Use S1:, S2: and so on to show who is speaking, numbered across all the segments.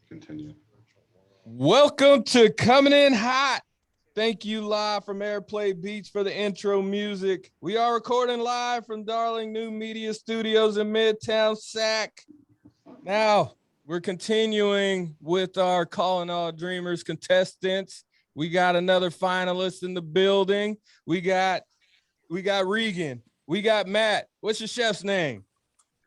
S1: Continue.
S2: Welcome to Coming In Hot. Thank you live from Airplay Beach for the intro music. We are recording live from Darling New Media Studios in Midtown Sac. Now, we're continuing with our Calling All Dreamers contestants. We got another finalist in the building. We got Regan. We got Matt. What's your chef's name?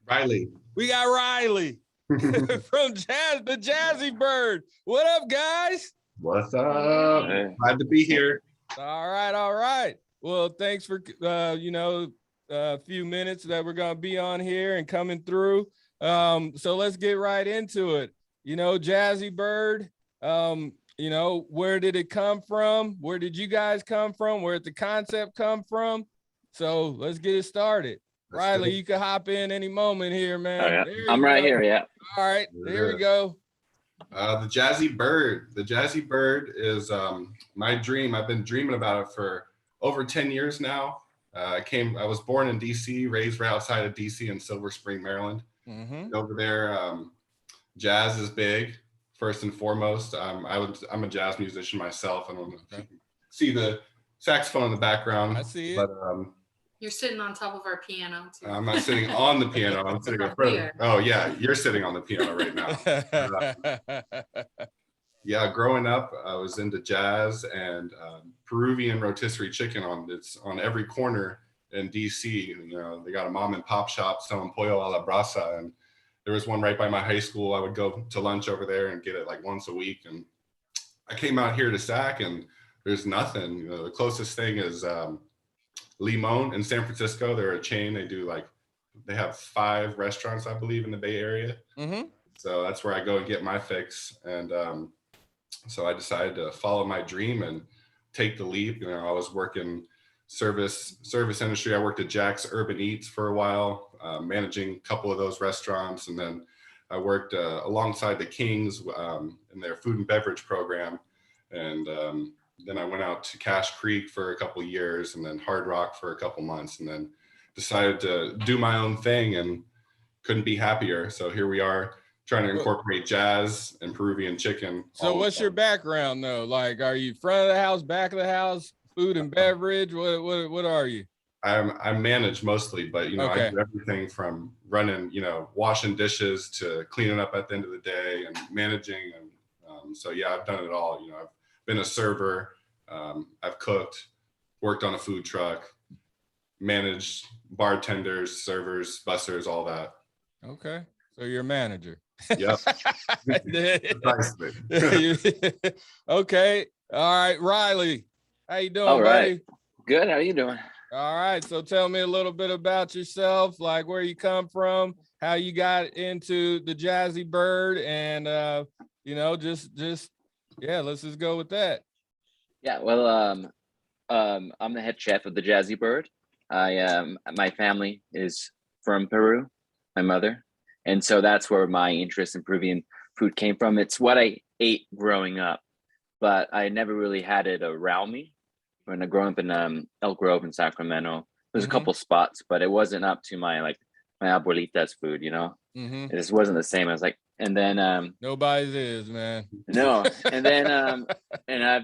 S1: Riley.
S2: We got Riley. From the Jazzy Bird. What up, guys?
S1: What's up? Glad to be here.
S2: All right. Well, thanks for a few minutes that we're gonna be on here and coming through. So let's get right into it. Jazzy Bird. Where did it come from? Where did you guys come from? Where did the concept come from? So let's get it started. Riley, you can hop in any moment here, man.
S3: Oh, yeah. I'm right here, yeah.
S2: All right, here we go.
S1: The Jazzy Bird. The Jazzy Bird is my dream. I've been dreaming about it for over 10 years now. I was born in DC, raised right outside of DC in Silver Spring, Maryland.
S2: Mm-hmm.
S1: Over there, jazz is big, first and foremost. I'm a jazz musician myself. I don't know if you can see the saxophone in the background.
S2: I see it.
S1: But
S4: you're sitting on top of our piano too.
S1: I'm not sitting on the piano. I'm sitting in front of it. Oh yeah, you're sitting on the piano right now. Yeah, growing up, I was into jazz and Peruvian rotisserie chicken on every corner in DC. They got a mom and pop shop selling pollo a la brasa, and there was one right by my high school. I would go to lunch over there and get it like once a week. And I came out here to Sac, and there's nothing. The closest thing is Limon in San Francisco. They're a chain. They have 5 restaurants, I believe, in the Bay Area.
S2: Mm-hmm.
S1: So that's where I go and get my fix. And so I decided to follow my dream and take the leap. I was working service industry. I worked at Jack's Urban Eats for a while, managing a couple of those restaurants. And then I worked alongside the Kings in their food and beverage program. And then I went out to Cache Creek for a couple of years, and then Hard Rock for a couple months, and then decided to do my own thing and couldn't be happier. So here we are trying to incorporate jazz and Peruvian chicken.
S2: So what's your background though? Like, are you front of the house, back of the house, food and beverage? What are you?
S1: I manage mostly, but
S2: Okay.
S1: I do everything from running, washing dishes to cleaning up at the end of the day and managing. And so yeah, I've done it all. I've been a server, I've cooked, worked on a food truck, managed bartenders, servers, bussers, all that.
S2: Okay, so you're a manager.
S1: Yep.
S2: Okay, all right, Riley, how you doing,
S3: all right,
S2: buddy?
S3: Good, how you doing?
S2: All right, so tell me a little bit about yourself, like where you come from, how you got into the Jazzy Bird, and let's just go with that.
S3: Yeah, well, I'm the head chef of the Jazzy Bird. My family is from Peru, my mother, and so that's where my interest in Peruvian food came from. It's what I ate growing up, but I never really had it around me. When I grew up in Elk Grove in Sacramento, there's a couple spots, but it wasn't up to my abuelita's food,
S2: Mm-hmm.
S3: It just wasn't the same. I was like, and then
S2: nobody's is, man.
S3: No, and then and I've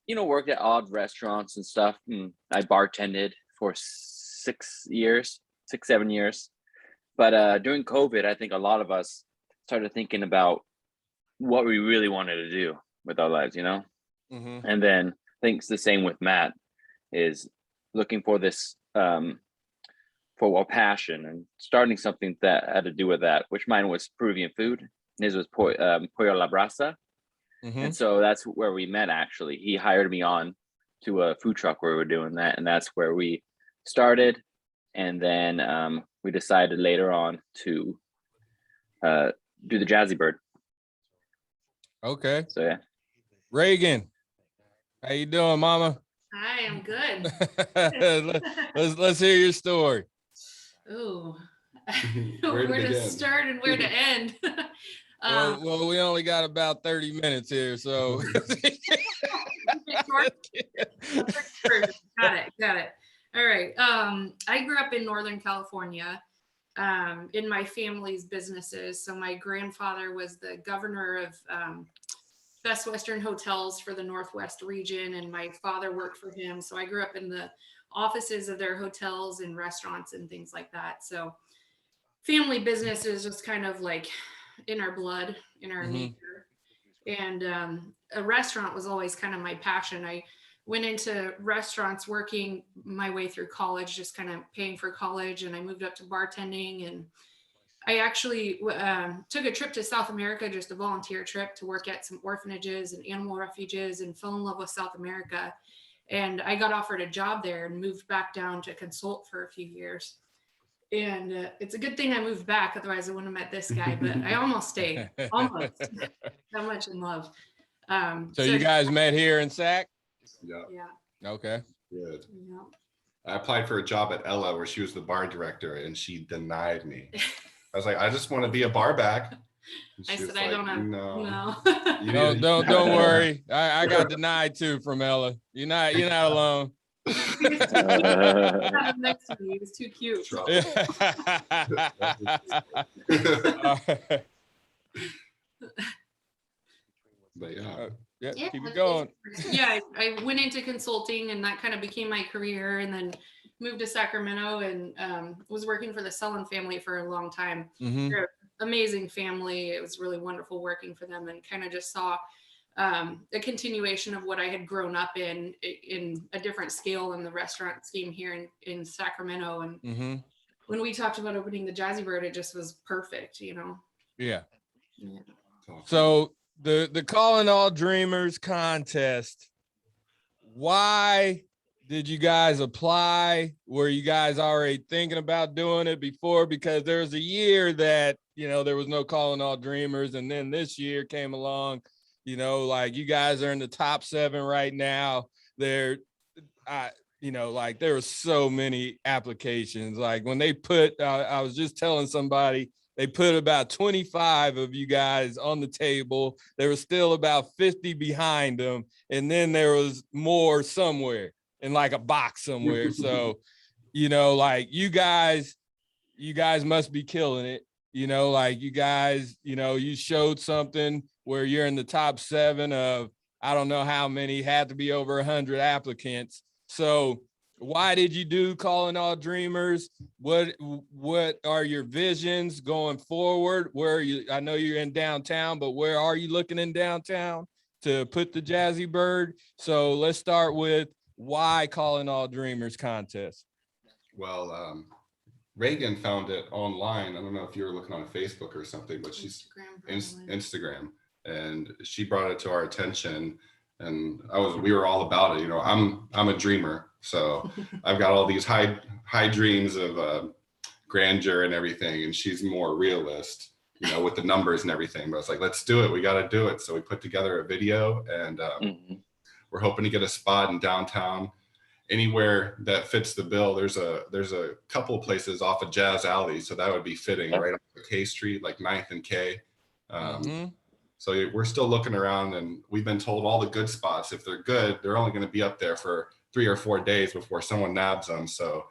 S3: worked at odd restaurants and stuff. And I bartended for 7 years. But during COVID, I think a lot of us started thinking about what we really wanted to do with our lives,
S2: Mm-hmm.
S3: And then I think it's the same with Matt, is looking for this for a passion and starting something that had to do with that, which mine was Peruvian food. His was pollo a la brasa.
S2: Mm-hmm.
S3: And so that's where we met, actually. He hired me on to a food truck where we were doing that. And that's where we started. And then we decided later on to do the Jazzy Bird.
S2: Okay.
S3: So, yeah.
S2: Reagan, how you doing, mama?
S4: Hi, I'm good.
S2: let's hear your story.
S4: Ooh.
S1: Where
S4: Where to
S1: begin?
S4: start and where to end.
S2: Well, we only got about 30 minutes here, so.
S4: Got it. All right. I grew up in Northern California, in my family's businesses. So my grandfather was the governor of Best Western Hotels for the Northwest region, and my father worked for him. So I grew up in the offices of their hotels and restaurants and things like that. So family business is just kind of like in our blood, in our nature. And a restaurant was always kind of my passion. I went into restaurants working my way through college, just kind of paying for college. And I moved up to bartending. And I actually took a trip to South America, just a volunteer trip to work at some orphanages and animal refuges, and fell in love with South America. And I got offered a job there and moved back down to consult for a few years. And it's a good thing I moved back, otherwise I wouldn't have met this guy, but I almost stayed, almost. That much in love.
S2: So you guys met here in Sac?
S1: Yeah.
S4: Yeah.
S2: Okay.
S1: Good.
S4: Yeah.
S1: I applied for a job at Ella where she was the bar director, and she denied me. I was like, I just want to be a bar back.
S4: I said, I don't have, no.
S2: Don't worry. I got denied too from Ella. You're not alone.
S4: He was too cute. Next to me, he was too cute.
S1: But yeah.
S2: Yeah, keep it going.
S4: Yeah, I went into consulting, and that kind of became my career, and then moved to Sacramento and was working for the Sullen family for a long time. They're an amazing family. It was really wonderful working for them, and kind of just saw a continuation of what I had grown up in a different scale in the restaurant scene here in Sacramento. And when we talked about opening the Jazzy Bird, it just was perfect, you know?
S2: Yeah. So the Calling All Dreamers contest, why did you guys apply? Were you guys already thinking about doing it before? Because there was a year that, you know, there was no Calling All Dreamers. And then this year came along, you know, like you guys are in the top 7 right now. There, you know, like there were so many applications. Like when they put, I was just telling somebody, they put about 25 of you guys on the table. There was still about 50 behind them. And then there was more somewhere in like a box somewhere. So, you know, like you guys must be killing it. You know, like you guys, you know, you showed something where you're in the top 7 of, I don't know how many, had to be over 100 applicants. So why did you do Calling All Dreamers? What are your visions going forward? Where are you? I know you're in downtown, but where are you looking in downtown to put the Jazzy Bird? So let's start with why Calling All Dreamers contest.
S1: Well, Reagan found it online. I don't know if you were looking on Facebook or something, but she's Instagram, and she brought it to our attention. And we were all about it. You know, I'm a dreamer, so I've got all these high dreams of grandeur and everything. And she's more realist, you know, with the numbers and everything. But it's like, let's do it. We got to do it. So we put together a video, and we're hoping to get a spot in downtown, anywhere that fits the bill. There's a couple of places off of Jazz Alley, so that would be fitting right off of K Street, like 9th and K. So we're still looking around, and we've been told all the good spots, if they're good, they're only going to be up there for 3 or 4 days before someone nabs them. So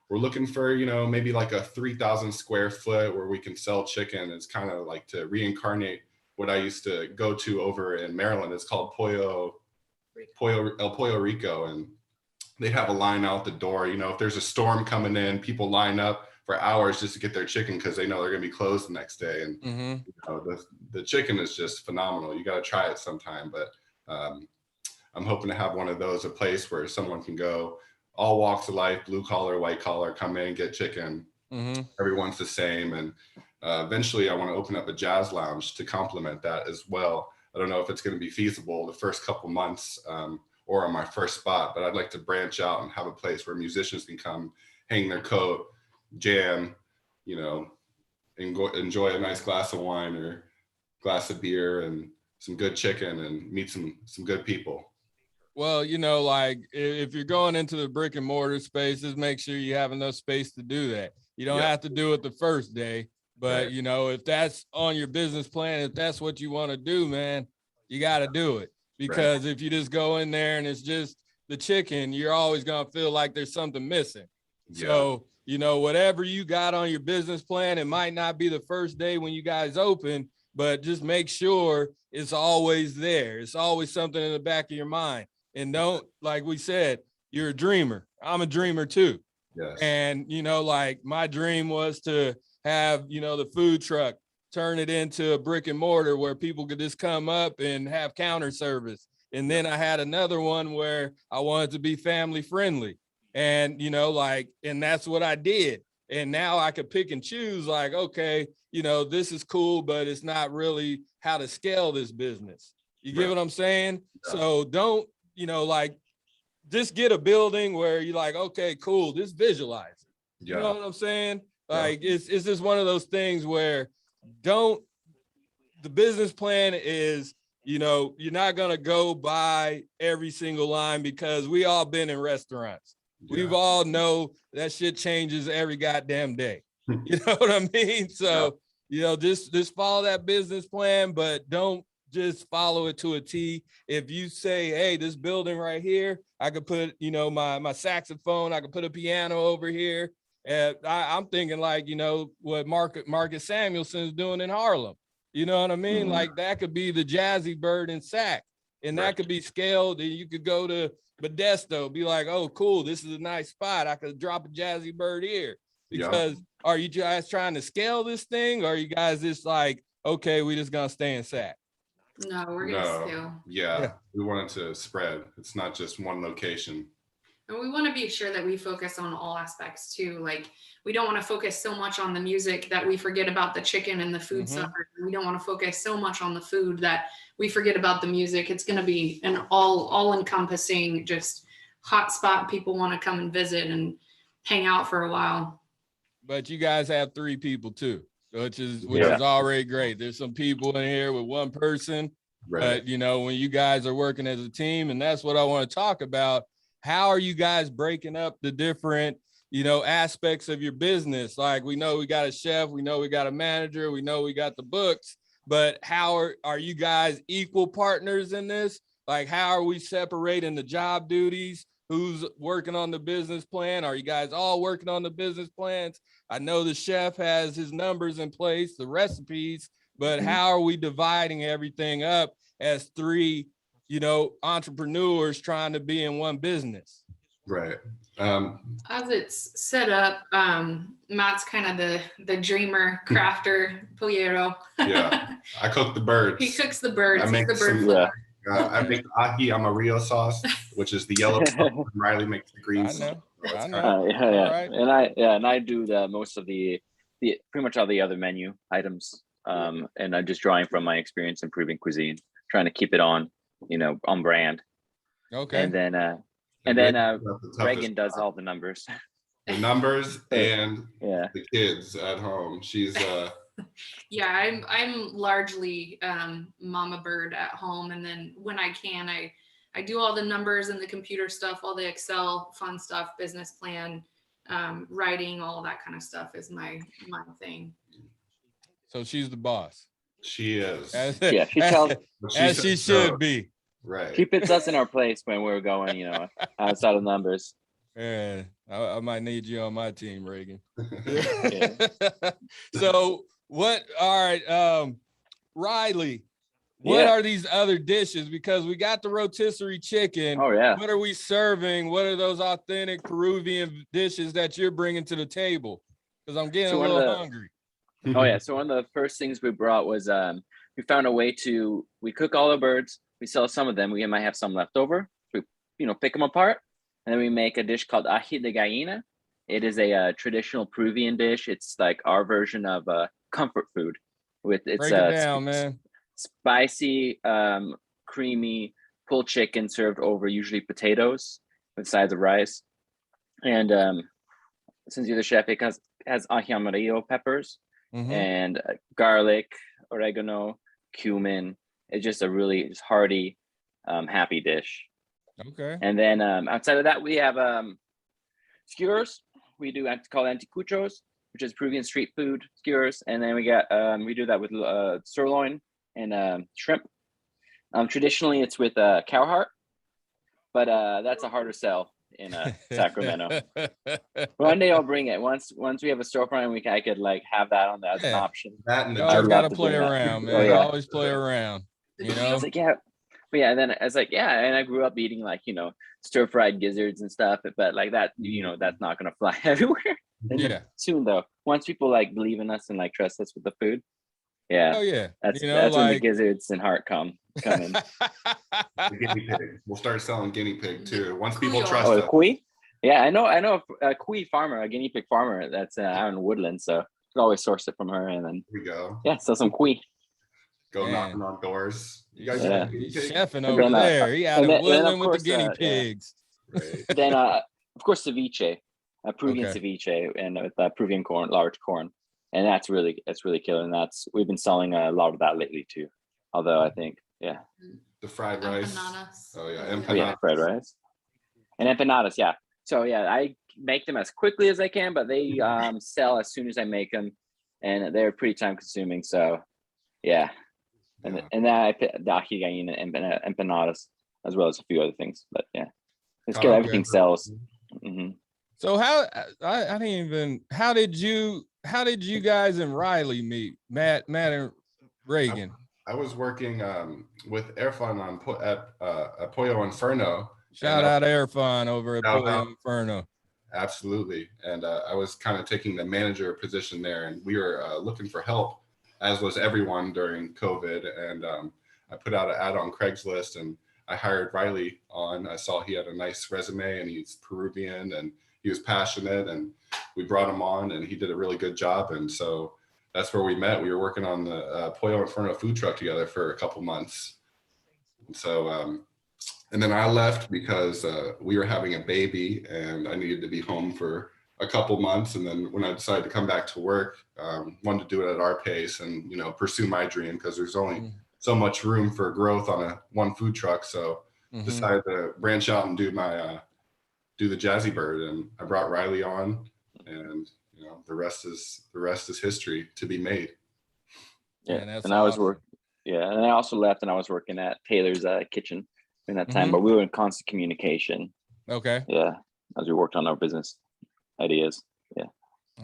S1: we're looking for, you know, maybe like a 3,000 square foot where we can sell chicken. It's kind of like to reincarnate what I used to go to over in Maryland. It's called El Pollo Rico. And they'd have a line out the door. You know, if there's a storm coming in, people line up for hours just to get their chicken because they know they're going to be closed the next day. And you know, the chicken is just phenomenal. You got to try it sometime. But I'm hoping to have one of those, a place where someone can go, all walks of life, blue collar, white collar, come in, get chicken. Everyone's the same. And eventually I want to open up a jazz lounge to complement that as well. I don't know if it's going to be feasible the first couple months or on my first spot, but I'd like to branch out and have a place where musicians can come, hang their coat, jam, you know, and enjoy a nice glass of wine or glass of beer and some good chicken and meet some good people.
S2: Well, you know, like if you're going into the brick and mortar spaces, make sure you have enough space to do that. You don't have to do it the first day, but you know, if that's on your business plan, if that's what you want to do, man, you got to do it. Because if you just go in there and it's just the chicken, you're always going to feel like there's something missing. So you know, whatever you got on your business plan, it might not be the first day when you guys open, but just make sure it's always there. It's always something in the back of your mind. And don't, like we said, you're a dreamer. I'm a dreamer too.
S1: Yes.
S2: And, you know, like my dream was to have, you know, the food truck, turn it into a brick and mortar where people could just come up and have counter service. And then I had another one where I wanted to be family friendly. And, you know, like, and that's what I did. And now I could pick and choose, like, okay, you know, this is cool, but it's not really how to scale this business. You get what I'm saying?
S1: Yeah.
S2: So don't, you know, like, just get a building where you're like, okay, cool, just visualize it. You know what I'm saying? Like, it's just one of those things where the business plan is, you know, you're not going to go by every single line, because we all been in restaurants. We've all know that shit changes every goddamn day. You know what I mean? So, you know, just follow that business plan, but don't just follow it to a T. If you say, hey, this building right here, I could put, you know, my saxophone, I could put a piano over here. I'm thinking like, you know, what Marcus Samuelson's doing in Harlem. You know what I mean? Like that could be the Jazzy Bird and sax, and that could be scaled. And you could go to Modesto, be like, oh, cool, this is a nice spot. I could drop a Jazzy Bird here. Because are you guys trying to scale this thing? Or are you guys just like, okay, we just gonna stay in sack?
S4: No, we're gonna scale.
S1: Yeah, we want it to spread. It's not just one location.
S4: And we want to be sure that we focus on all aspects too. Like, we don't want to focus so much on the music that we forget about the chicken and the food supper. We don't want to focus so much on the food that we forget about the music. It's going to be an all encompassing, just hot spot. People want to come and visit and hang out for a while.
S2: But you guys have 3 people too, which is already great. There's some people in here with one person, but you know, when you guys are working as a team, and that's what I want to talk about. How are you guys breaking up the different, you know, aspects of your business? Like, we know we got a chef, we know we got a manager, we know we got the books, but how are you guys equal partners in this? Like, how are we separating the job duties? Who's working on the business plan? Are you guys all working on the business plans? I know the chef has his numbers in place, the recipes, but how are we dividing everything up as 3, you know, entrepreneurs trying to be in one business?
S1: Right.
S4: As it's set up, Matt's kind of the dreamer, crafter, pollero.
S1: Yeah, I cook the birds.
S4: He cooks the birds.
S1: I make
S4: the bird
S1: I make the ají amarillo sauce, which is the yellow sauce, and Riley makes the green sauce.
S2: I know.
S3: Right. And I do the most of the pretty much all the other menu items. And I'm just drawing from my experience in Peruvian cuisine, trying to keep it on, you know, on brand.
S2: Okay.
S3: And then Reagan does all the numbers.
S1: The numbers and
S3: the
S1: kids at home. She's
S4: Yeah, I'm largely mama bird at home, and then when I can, I do all the numbers and the computer stuff, all the Excel fun stuff, business plan, writing, all that kind of stuff is my thing.
S2: So she's the boss.
S1: She is.
S3: She tells
S2: as she should be.
S1: Right.
S3: She puts us in our place when we're going, you know, outside of numbers.
S2: Yeah, I might need you on my team, Reagan. So what? All right, Riley. What are these other dishes? Because we got the rotisserie chicken.
S3: Oh yeah.
S2: What are we serving? What are those authentic Peruvian dishes that you're bringing to the table? Because I'm getting a little hungry.
S3: Oh yeah. So one of the first things we brought was we found a way we cook all the birds. We sell some of them. We might have some left over. We pick them apart, and then we make a dish called ají de gallina. It is a traditional Peruvian dish. It's like our version of comfort food. Break it
S2: down, man.
S3: Spicy, creamy pulled chicken served over usually potatoes with sides of rice. And since you're the chef, it has ají amarillo peppers and garlic, oregano, cumin. It's just a really hearty, happy dish.
S2: Okay.
S3: And then outside of that, we have skewers. We do called anticuchos, which is Peruvian street food skewers. And then we do that with sirloin and shrimp. Traditionally, it's with cow heart, but that's a harder sell in Sacramento. One day I'll bring it. Once we have a storefront, I could like have that on as an option.
S1: That and
S2: You
S1: the
S2: always
S3: I'd
S2: got
S3: love
S2: to
S3: to
S2: play
S3: bring that.
S2: around, man.
S3: Oh, yeah.
S2: Always play around. You know,
S3: It's like, yeah. But yeah, and then it's like, yeah, and I grew up eating like, stir-fried gizzards and stuff, but like that, that's not gonna fly everywhere.
S2: Yeah.
S3: Soon though, once people like believe in us and like trust us with the food, yeah.
S2: Oh yeah.
S3: That's
S2: like,
S3: when the gizzards and heart come in.
S1: The guinea pig. We'll start selling guinea pig too. Once people trust
S3: Oh,
S1: us.
S3: the cuy? Yeah, I know a cuy farmer, a guinea pig farmer that's out in Woodland, so could always source it from her, and then
S1: Here we go.
S3: yeah, sell some cuy.
S1: Go
S2: Man.
S1: knocking on doors. You guys
S3: Yeah.
S1: have a guinea
S2: He's
S1: pig?
S2: chefing
S3: And
S2: over
S3: then,
S2: there. He out
S3: and
S2: of
S3: then,
S2: Woodland
S3: of
S2: with the
S3: course,
S2: guinea
S3: yeah.
S2: pigs.
S1: Right.
S3: Then of course ceviche, Peruvian
S2: Okay.
S3: ceviche, and with Peruvian corn, large corn, and that's really killer. And we've been selling a lot of that lately too. Although I think
S1: The fried rice.
S4: Empanadas.
S1: Oh yeah,
S3: yeah,
S1: empanadas.
S3: fried rice and empanadas. Yeah. So yeah, I make them as quickly as I can, but they sell as soon as I make them, and they're pretty time consuming. So yeah. And then I put ají gallina and empanadas as well as a few other things. But yeah, it's good.
S1: Okay.
S3: Everything sells. Mm-hmm.
S2: So I didn't even. How did you guys and Riley meet? Matt and Reagan.
S1: I was working with Airfun at Pollo Inferno.
S2: Shout out Airfun over at Pollo Inferno.
S1: Absolutely. And I was kind of taking the manager position there, and we were looking for help, as was everyone during COVID. And I put out an ad on Craigslist, and I hired Riley on. I saw he had a nice resume, and he's Peruvian, and he was passionate, and we brought him on, and he did a really good job. And so that's where we met. We were working on the Pollo Inferno food truck together for a couple months. And so, and then I left because we were having a baby and I needed to be home for a couple months. And then when I decided to come back to work, wanted to do it at our pace and, pursue my dream, because there's only so much room for growth on one food truck. So decided to branch out and do the Jazzy Bird. And I brought Riley on, and the rest is history to be made.
S3: Yeah,
S2: Man, that's
S3: and I was
S2: awesome.
S3: and I also left, and I was working at Taylor's kitchen in that time, but we were in constant communication.
S2: Okay.
S3: Yeah, as we worked on our business ideas. Yeah,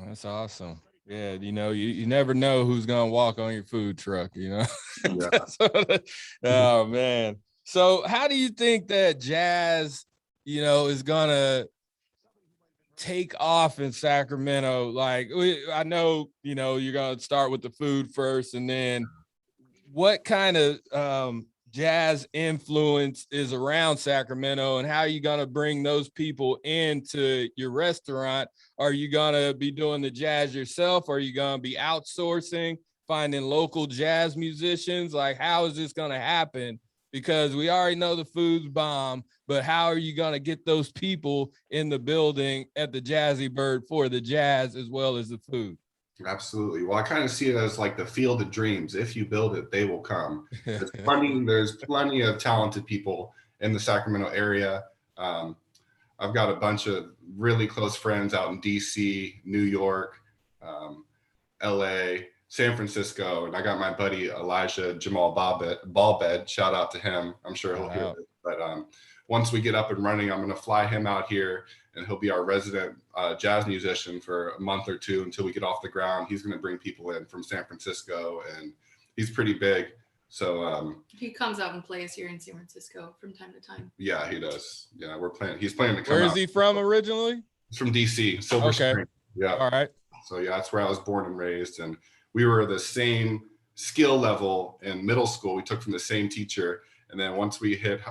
S2: That's awesome. Yeah, you never know who's gonna walk on your food truck.
S1: Yeah.
S2: Oh man. So how do you think that jazz, is gonna take off in Sacramento? Like, I know, you're going to start with the food first, and then what kind of jazz influence is around Sacramento, and how are you going to bring those people into your restaurant? Are you going to be doing the jazz yourself? Are you going to be outsourcing, finding local jazz musicians? Like, how is this going to happen? Because we already know the food's bomb, but how are you going to get those people in the building at the Jazzy Bird for the jazz as well as the food?
S1: Absolutely. Well, I kind of see it as like the field of dreams. If you build it, they will come. There's plenty of talented people in the Sacramento area. I've got a bunch of really close friends out in DC, New York, LA, San Francisco, and I got my buddy Elijah Jamal Ballbed. Shout out to him. I'm sure he'll hear this. But once we get up and running, I'm going to fly him out here, and he'll be our resident jazz musician for a month or two until we get off the ground. He's going to bring people in from San Francisco, and he's pretty big. So he
S4: comes out and plays here in San Francisco from time to time.
S1: Yeah, he does. Yeah, he's planning to come out.
S2: Where is he from originally?
S1: He's from DC, Silver Spring. Yeah.
S2: All right.
S1: So yeah, that's where I was born and raised, and we were the same skill level in middle school. We took from the same teacher, and then once we hit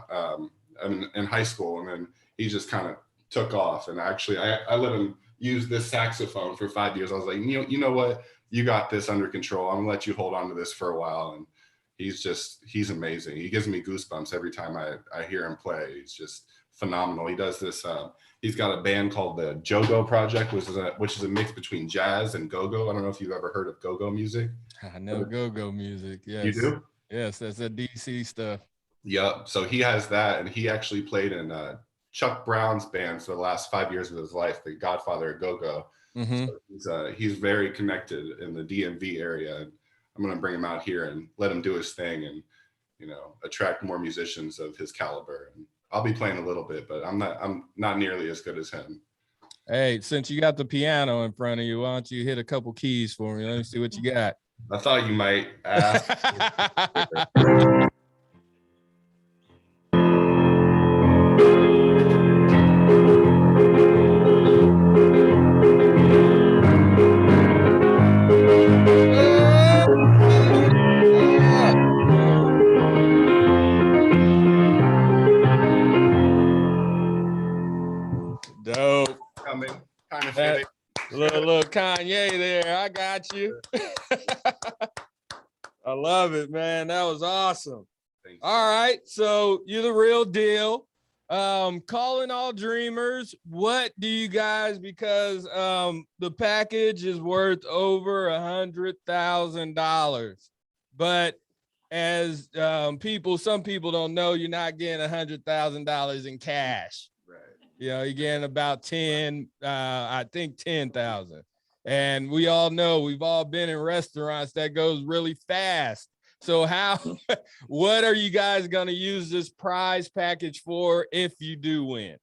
S1: in high school, and then he just kind of took off. And actually, I let him use this saxophone for 5 years. I was like, you know what, you got this under control. I'm gonna let you hold on to this for a while. And he's amazing. He gives me goosebumps every time I hear him play. He's just phenomenal. He does this. He's got a band called the Jogo Project, which is a mix between jazz and go-go. I don't know if you've ever heard of go-go music.
S2: I know go-go music. Yes.
S1: You do?
S2: Yes, that's a DC stuff.
S1: Yep. So he has that, and he actually played in Chuck Brown's band for the last 5 years of his life, the Godfather of Go-Go. So he's very connected in the DMV area. And I'm going to bring him out here and let him do his thing, and attract more musicians of his caliber. And I'll be playing a little bit, but I'm not nearly as good as him.
S2: Hey, since you got the piano in front of you, why don't you hit a couple keys for me? Let me see what you got.
S1: I thought you might ask.
S2: Dope.
S1: Coming, kind of fitting.
S2: Little Kanye there. I got you. I love it, man. That was awesome.
S1: Thanks.
S2: All right. So you're the real deal. Calling all dreamers. What do you guys, because the package is worth over $100,000, but as some people don't know, you're not getting $100,000 in cash.
S1: Right.
S2: You know, you're getting about 10,000. And we all know, we've all been in restaurants that goes really fast. So what are you guys going to use this prize package for if you do win?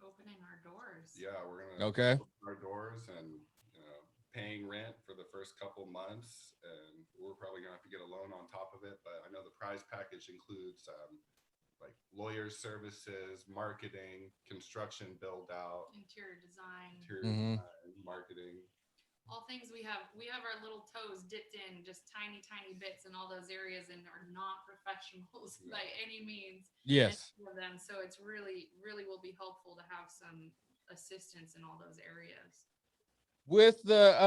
S4: Opening our doors.
S1: Yeah, we're going to open our doors and paying rent for the first couple months. And we're probably going to have to get a loan on top of it. But I know the prize package includes like lawyer services, marketing, construction build out,
S4: interior design,
S1: marketing.
S4: All things we have our little toes dipped in just tiny bits in all those areas and are not professionals by any means.
S2: Yes.
S4: Of them. So it's really will be helpful to have some assistance in all those areas.
S2: With the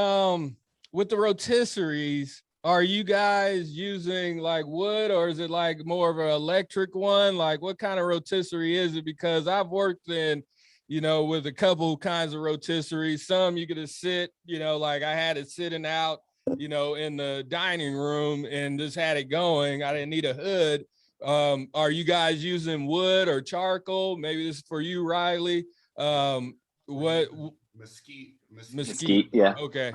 S2: rotisseries, are you guys using like wood, or is it like more of an electric one? Like what kind of rotisserie is it? Because I've worked in, with a couple kinds of rotisseries. Some you could just sit, like I had it sitting out, in the dining room and just had it going. I didn't need a hood. Are you guys using wood or charcoal? Maybe this is for you, Riley. What?
S3: Mesquite, yeah.
S2: Okay.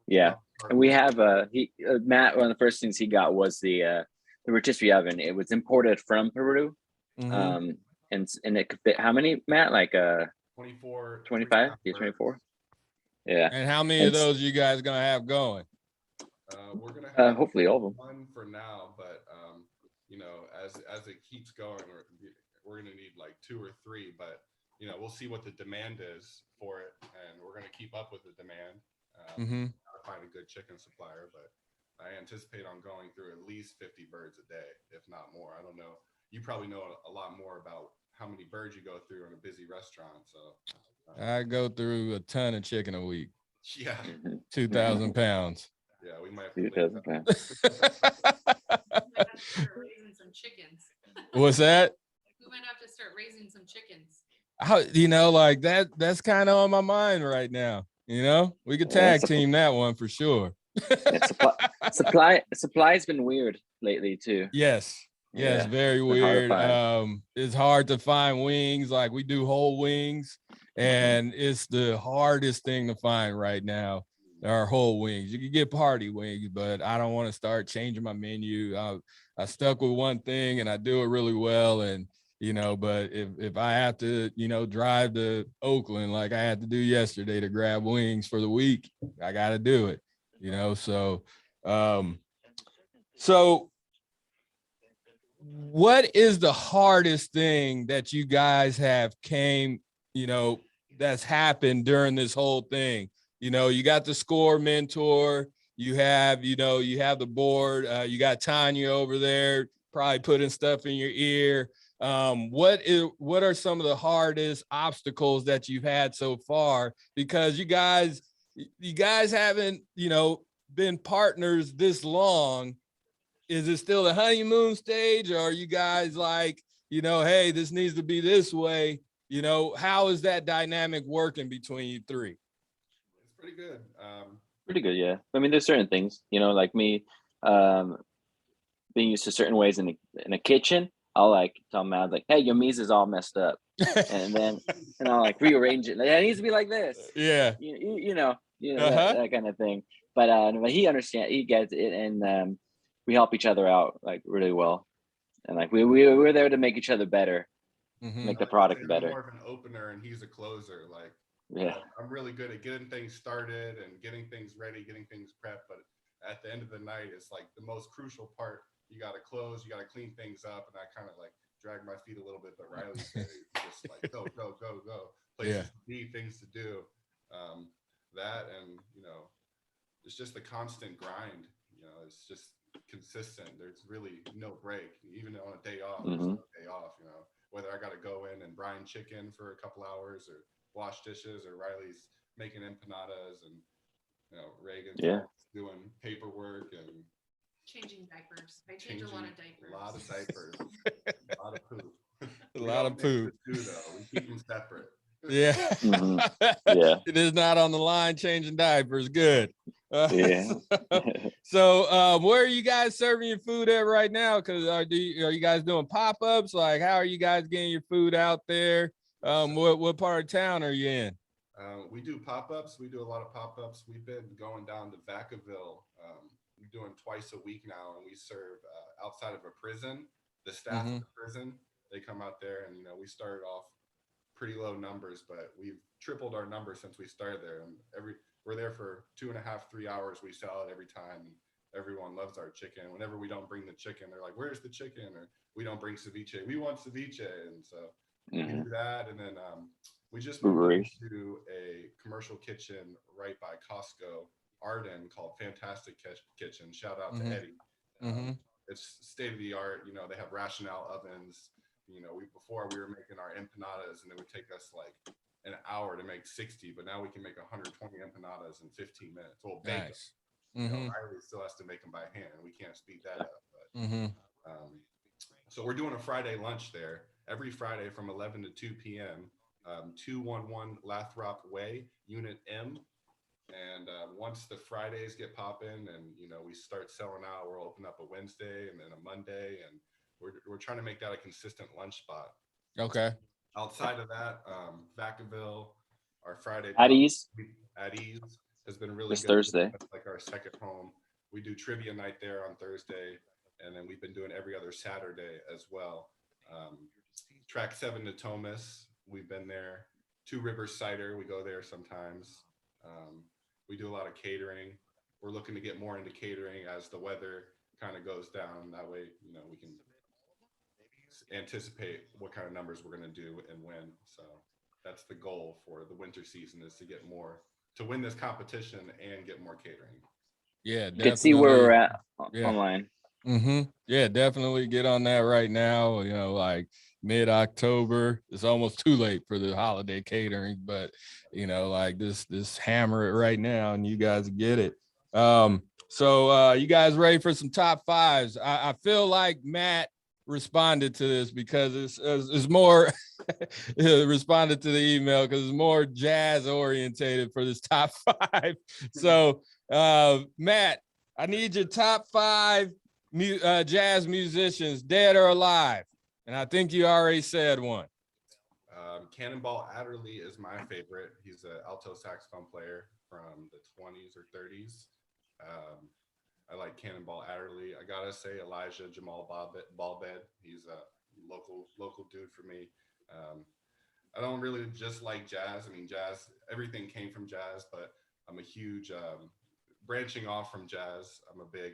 S3: Yeah, and we have Matt. One of the first things he got was the rotisserie oven. It was imported from Peru, and it could fit how many, Matt? Like
S1: 24,
S3: 25, yeah, 24. Yeah.
S2: And how many of those you guys gonna have going?
S1: We're gonna have
S3: hopefully all of them.
S1: one for now, but as it keeps going, we're gonna need like 2 or 3. But we'll see what the demand is for it, and we're gonna keep up with the demand. Find a good chicken supplier, but I anticipate on going through at least 50 birds a day, if not more. I don't know. You probably know a lot more about how many birds you go through in a busy restaurant. So
S2: I go through a ton of chicken a week.
S1: Yeah.
S2: 2,000 pounds.
S1: Yeah, we might have
S3: 2,000 pounds.
S4: Raising some chickens.
S2: What's that?
S4: We might have to start raising some chickens.
S2: Like that's kind of on my mind right now. We could tag team that one for sure.
S3: Supply's been weird lately too.
S2: Yes,
S3: Yeah,
S2: very weird. It's hard to find wings. Like we do whole wings, and it's the hardest thing to find right now. Are whole wings. You can get party wings, but I don't want to start changing my menu. I stuck with one thing and I do it really well. And but if I have to, drive to Oakland like I had to do yesterday to grab wings for the week, I got to do it, so what is the hardest thing that you guys have that's happened during this whole thing? You got the score mentor, you have the board, you got Tanya over there probably putting stuff in your ear. What are some of the hardest obstacles that you've had so far? Because you guys haven't, been partners this long. Is it still the honeymoon stage, or are you guys like, hey, this needs to be this way? How is that dynamic working between you three?
S1: It's pretty good.
S3: Pretty good, yeah. I mean, there's certain things, like me, being used to certain ways in a kitchen. I'll like tell Matt like, "Hey, your mise is all messed up," and I'll like rearrange it. Like, it needs to be like this.
S2: Yeah,
S3: that kind of thing. But he understands, he gets it, and we help each other out like really well. And like we're there to make each other better, make the product better.
S1: More of an opener, and he's a closer. Like,
S3: yeah,
S1: I'm really good at getting things started and getting things ready, getting things prepped. But at the end of the night, it's like the most crucial part. You got to close, you got to clean things up, and I kind of like drag my feet a little bit. But Riley's there, just like go, places to be, things to do. That and it's just the constant grind. It's just consistent. There's really no break. Even on a day off, there's no day off. Whether I got to go in and brine chicken for a couple hours or wash dishes, or Riley's making empanadas, and Reagan's doing paperwork and
S4: changing diapers. I change a lot of diapers.
S1: A lot of diapers. A lot of poop.
S2: A lot of poop.
S1: We keep them separate.
S2: Yeah.
S3: Yeah.
S2: It is not on the line changing diapers. Good.
S3: Yeah.
S2: So where are you guys serving your food at right now? Because are you guys doing pop-ups? Like, how are you guys getting your food out there? What part of town are you in?
S1: We do pop-ups. We do a lot of pop-ups. We've been going down to Vacaville. We're doing twice a week now, and we serve outside of a prison. The staff of the prison, they come out there, and we started off pretty low numbers, but we've tripled our numbers since we started there. And we're there for 2.5, 3 hours. We sell it every time, and everyone loves our chicken. Whenever we don't bring the chicken, they're like, "Where's the chicken?" Or we don't bring ceviche. We want ceviche, and so we do that. And then we just moved into a commercial kitchen right by Costco, Arden, called Fantastic Kitchen. Shout out to Eddie. It's state of the art. They have rationale ovens. Before we were making our empanadas, and it would take us like an hour to make 60, but now we can make 120 empanadas in 15 minutes. Well, bake them. Riley still has to make them by hand. We can't speed that up. But, so we're doing a Friday lunch there every Friday from 11 to 2 p.m. 211 Lathrop Way, Unit M. And once the Fridays get popping and we start selling out, we'll open up a Wednesday and then a Monday, and we're trying to make that a consistent lunch spot.
S2: Okay.
S1: Outside of that, Vacaville, our Friday
S3: at ease
S1: has been really
S3: this
S1: good.
S3: Thursday.
S1: That's like our second home. We do trivia night there on Thursday, and then we've been doing every other Saturday as well. Track 7 to Thomas, we've been there. Two Rivers Cider, we go there sometimes. We do a lot of catering. We're looking to get more into catering as the weather kind of goes down. That way, we can anticipate what kind of numbers we're going to do and when. So that's the goal for the winter season, is to get more, to win this competition and get more catering.
S2: Yeah,
S3: you can see where we're at online.
S2: Yeah, definitely get on that right now. Like mid-October, it's almost too late for the holiday catering, but like this hammer it right now and you guys get it. So you guys ready for some top fives? I feel like Matt responded to this because it's more responded to the email because it's more jazz orientated for this top five. So Matt, I need your top five jazz musicians, dead or alive. And I think you already said one.
S1: Cannonball Adderley is my favorite. He's an alto saxophone player from the 20s or 30s. I like Cannonball Adderley. I gotta say Elijah Jamal Balbed. He's a local dude for me. I don't really just like jazz. I mean, jazz, everything came from jazz, but I'm a huge branching off from jazz. I'm a big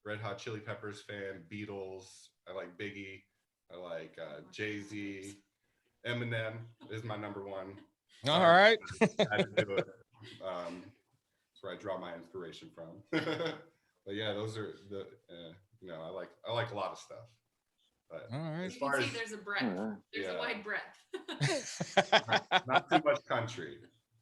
S1: Red Hot Chili Peppers fan, Beatles. I like Biggie. I like Jazzy. Eminem is my number one.
S2: All right.
S1: I had to do it. That's where I draw my inspiration from. But yeah, those are the I like a lot of stuff. But
S2: all right.
S1: as far as
S4: there's a breadth. There's a wide breadth.
S1: not too much country.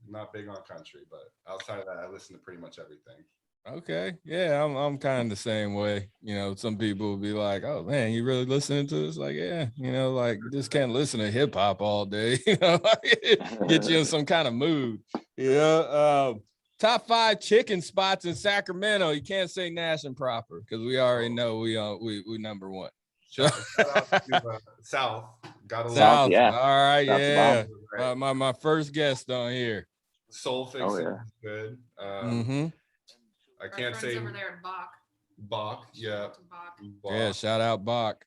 S1: I'm not big on country, but outside of that, I listen to pretty much everything.
S2: Okay. Yeah, I'm kind of the same way. Some people will be like, "Oh man, you really listening to this?" Like, yeah, like just can't listen to hip hop all day. Get you in some kind of mood. Top 5 chicken spots in Sacramento. You can't say Nash and Proper because we already know we number one.
S1: Shout out to South. Got a
S2: South.
S3: Yeah.
S2: All right.
S3: That's
S2: yeah. My first guest on here.
S1: Soul Fix is good. I can't say
S4: over there at Bach.
S1: Bach, yeah.
S4: Bach.
S1: Bach.
S2: Yeah, shout out Bach.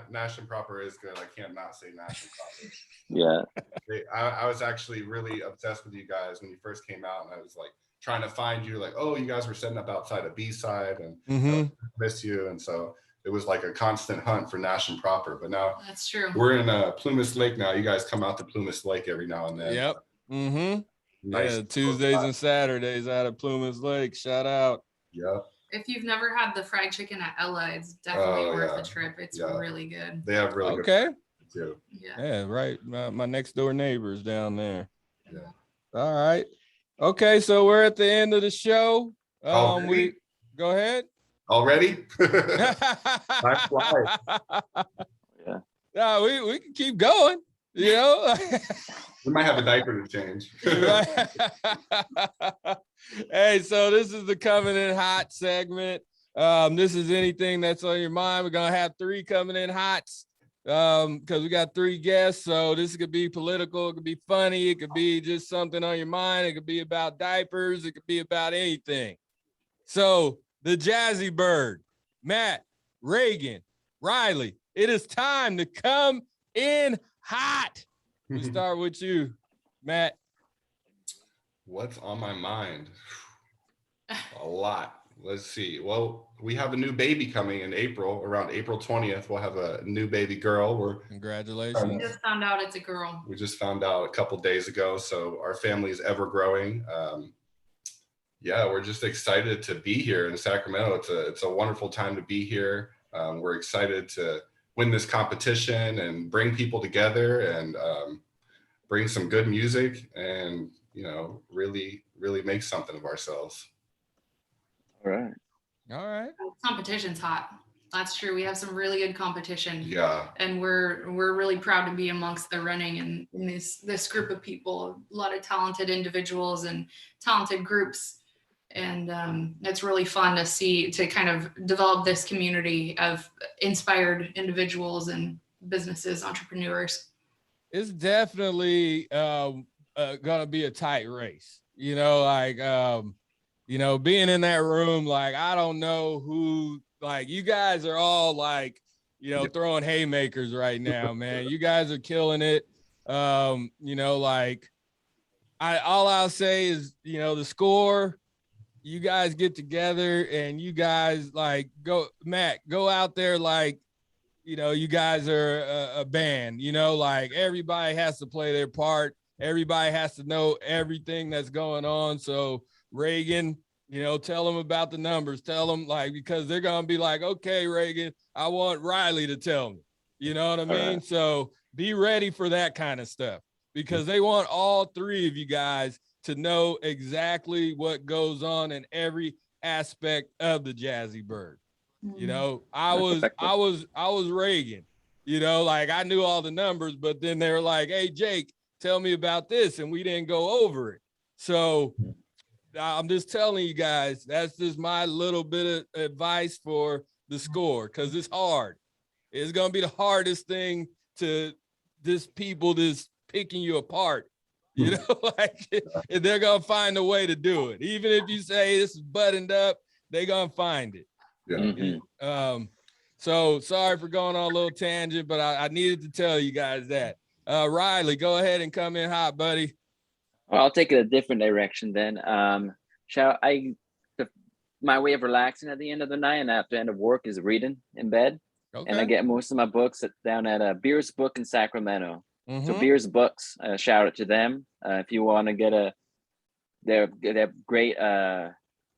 S1: Nash and Proper is good. I can't not say Nash and Proper.
S3: Yeah.
S1: I was actually really obsessed with you guys when you first came out, and I was like trying to find you, like, oh, you guys were setting up outside of B-side, and I miss you, and so it was like a constant hunt for Nash and Proper. But now
S4: That's true.
S1: we're in Plumas Lake now. You guys come out to Plumas Lake every now and then.
S2: Yep.
S1: Nice.
S2: Yeah, Tuesdays and Saturdays out of Plumas Lake. Shout out.
S1: Yeah.
S4: If you've never had the fried chicken at Ella, it's definitely worth the trip. It's really good.
S1: They have really good
S2: food
S1: too.
S2: Yeah, right. My next door neighbors down there.
S1: Yeah.
S2: All right. Okay, so we're at the end of the show. We go ahead.
S1: Already?
S2: That's
S1: why.
S3: Yeah.
S2: No, we can keep going, you know.
S1: We might have a diaper to change.
S2: Hey, so this is the Coming In Hot segment. This is anything that's on your mind. We're gonna have 3 coming in hots because we got 3 guests. So this could be political, it could be funny, it could be just something on your mind, it could be about diapers, it could be about anything. So the Jazzy Bird, Matt, Reagan, Riley, it is time to come in hot. We start with you, Matt.
S1: What's on my mind? A lot. Let's see. Well, we have a new baby coming in April. Around April 20th, we'll have a new baby girl.
S2: Congratulations.
S4: We just found out it's a girl.
S1: We just found out a couple days ago. So our family is ever growing. Yeah, we're just excited to be here in Sacramento. It's a wonderful time to be here. We're excited to win this competition and bring people together and bring some good music and, you know, really make something of ourselves.
S3: All
S2: right.
S4: Competition's hot. That's true. We have some really good competition.
S1: Yeah.
S4: And we're really proud to be amongst the running and in this group of people, a lot of talented individuals and talented groups. And it's really fun to kind of develop this community of inspired individuals and businesses, entrepreneurs.
S2: It's definitely gonna be a tight race, you know, like you know, being in that room, like I don't know who, like you guys are all like, you know, throwing haymakers right now, man. You guys are killing it. You know, like all I'll say is, you know, the score, you guys get together and you guys like go out there like, you know, you guys are a band, you know, like everybody has to play their part. Everybody has to know everything that's going on. So Reagan, you know, tell them about the numbers, tell them like, because they're going to be like, okay, Reagan, I want Riley to tell me, you know what I mean?
S3: Right.
S2: So be ready for that kind of stuff because they want all 3 of you guys to know exactly what goes on in every aspect of the Jazzy Bird. You know, I was Reagan, you know, like I knew all the numbers, but then they were like, hey, Jake, tell me about this. And we didn't go over it. So I'm just telling you guys, that's just my little bit of advice for the score because it's hard. It's going to be the hardest thing to this people just picking you apart. You know, like they're going to find a way to do it. Even if you say this is buttoned up, they're going to find it.
S1: Yeah.
S2: So sorry for going on a little tangent, but I needed to tell you guys that. Riley, go ahead and come in hot, buddy.
S3: Well, I'll take it a different direction then. My way of relaxing at the end of the night and after the end of work is reading in bed.
S2: Okay.
S3: And I get most of my books down at Beer's Book in Sacramento. So Beer's Books, shout out to them. If you want to get they have great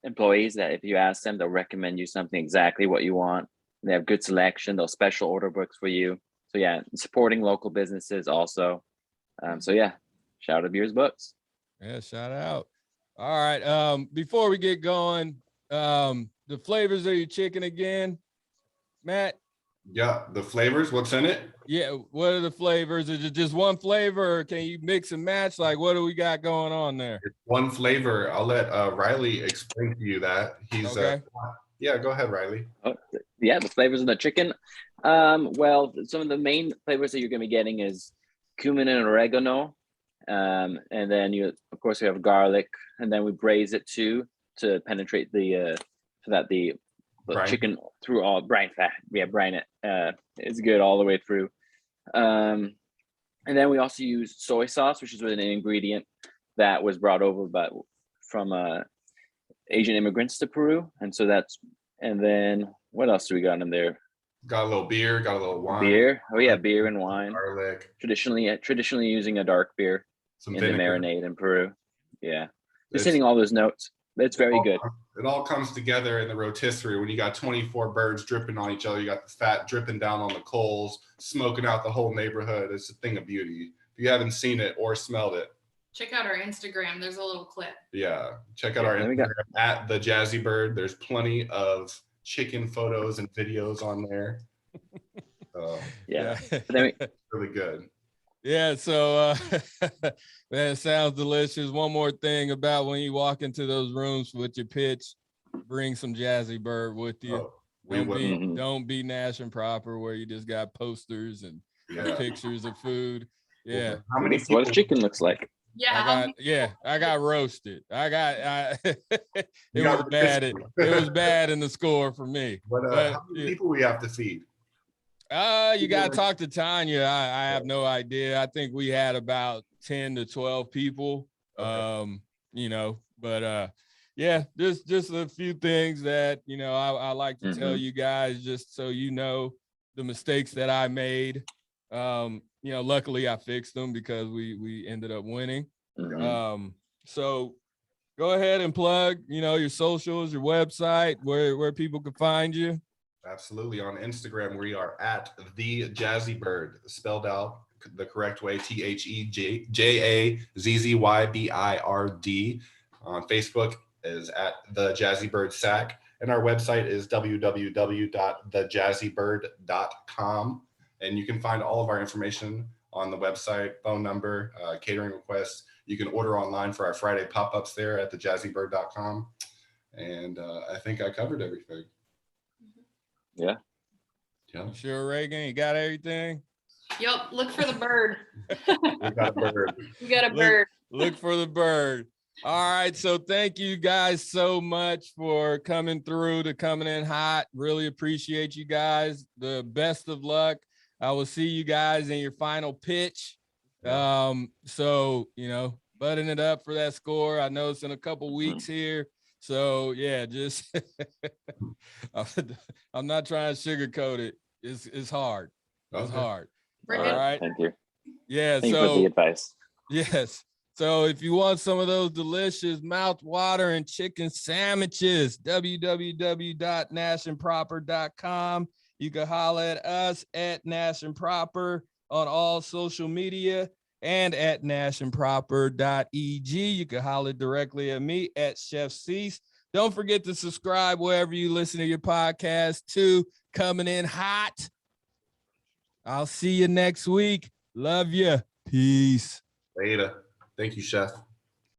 S3: employees that if you ask them, they'll recommend you something exactly what you want. They have good selection. They'll special order books for you. So yeah, supporting local businesses also. So yeah, shout out to Beer's Books.
S2: Yeah, shout out. All right. Before we get going, the flavors of your chicken again, Matt.
S1: Yeah, the flavors, what's in it?
S2: Yeah, what are the flavors? Is it just one flavor or can you mix and match? Like what do we got going on there?
S1: It's one flavor. I'll let Riley explain to you that. He's
S2: okay.
S1: Yeah, go ahead, Riley.
S3: Yeah, the flavors of the chicken. Well, some of the main flavors that you're going to be getting is cumin and oregano. And then of course, we have garlic, and then we braise it too to penetrate so that the the
S1: Brine.
S3: chicken through all brine fat. Yeah, brine it. It's good all the way through. And then we also use soy sauce, which is an ingredient that was brought over from Asian immigrants to Peru, and so and then what else do we got in there?
S1: Got a little beer, got a little wine.
S3: Beer. Oh yeah, beer and wine.
S1: Garlic.
S3: Traditionally using a dark beer
S1: Some
S3: in
S1: vinegar.
S3: the marinade in Peru. Yeah, just
S1: It's-
S3: hitting all those notes. It's very good.
S1: It all comes together in the rotisserie when you got 24 birds dripping on each other. You got the fat dripping down on the coals, smoking out the whole neighborhood. It's a thing of beauty. If you haven't seen it or smelled it,
S4: Check out our Instagram. There's a little clip.
S1: yeah, check out our Instagram at the Jazzy Bird. There's plenty of chicken photos and videos on there.
S3: Yeah. But then
S1: Really good.
S2: Yeah, so man, it sounds delicious. One more thing about when you walk into those rooms with your pitch, bring some Jazzy Bird with you. Don't be Nash and Proper where you just got posters and pictures of food. Yeah.
S1: How many
S3: that's what chicken looks like.
S4: Yeah.
S2: I got roasted. It was bad. It was bad in the score for me.
S1: But how many people we have to feed?
S2: You gotta talk to Tanya. I have no idea. I think we had about 10 to 12 people.
S1: Okay.
S2: Yeah, just a few things that I like to tell you guys, just so you know the mistakes that I made. Luckily I fixed them because we ended up winning. So go ahead and plug, your socials, your website, where people can find you.
S1: Absolutely. On Instagram, we are at the Jazzy Bird, spelled out the correct way, TheJazzyBird. On Facebook is at the Jazzy Bird Sack, and our website is www.thejazzybird.com. And you can find all of our information on the website, phone number, catering requests. You can order online for our Friday pop-ups there at thejazzybird.com. And I think I covered everything.
S3: Yeah.
S2: Sure, Reagan, you got everything?
S4: Yep. Look for the bird.
S1: We got a bird.
S4: We got a bird.
S2: Look for the bird. All right. So thank you guys so much for coming in hot. Really appreciate you guys. The best of luck. I will see you guys in your final pitch. Button it up for that score. I know it's in a couple weeks here. So yeah, just I'm not trying to sugarcoat it. It's hard. It's hard. All right.
S3: Thank you.
S2: Yeah.
S3: Thank you for the advice.
S2: Yes. So if you want some of those delicious mouth-watering chicken sandwiches, www.nashandproper.com. You can holler at us at Nash and Proper on all social media and at nashandproper.eg. You can holler directly at me at Chef Cecil. Don't forget to subscribe wherever you listen to your podcast to Coming In Hot. I'll see you next week. Love you. Peace.
S1: Later. Thank you, Chef.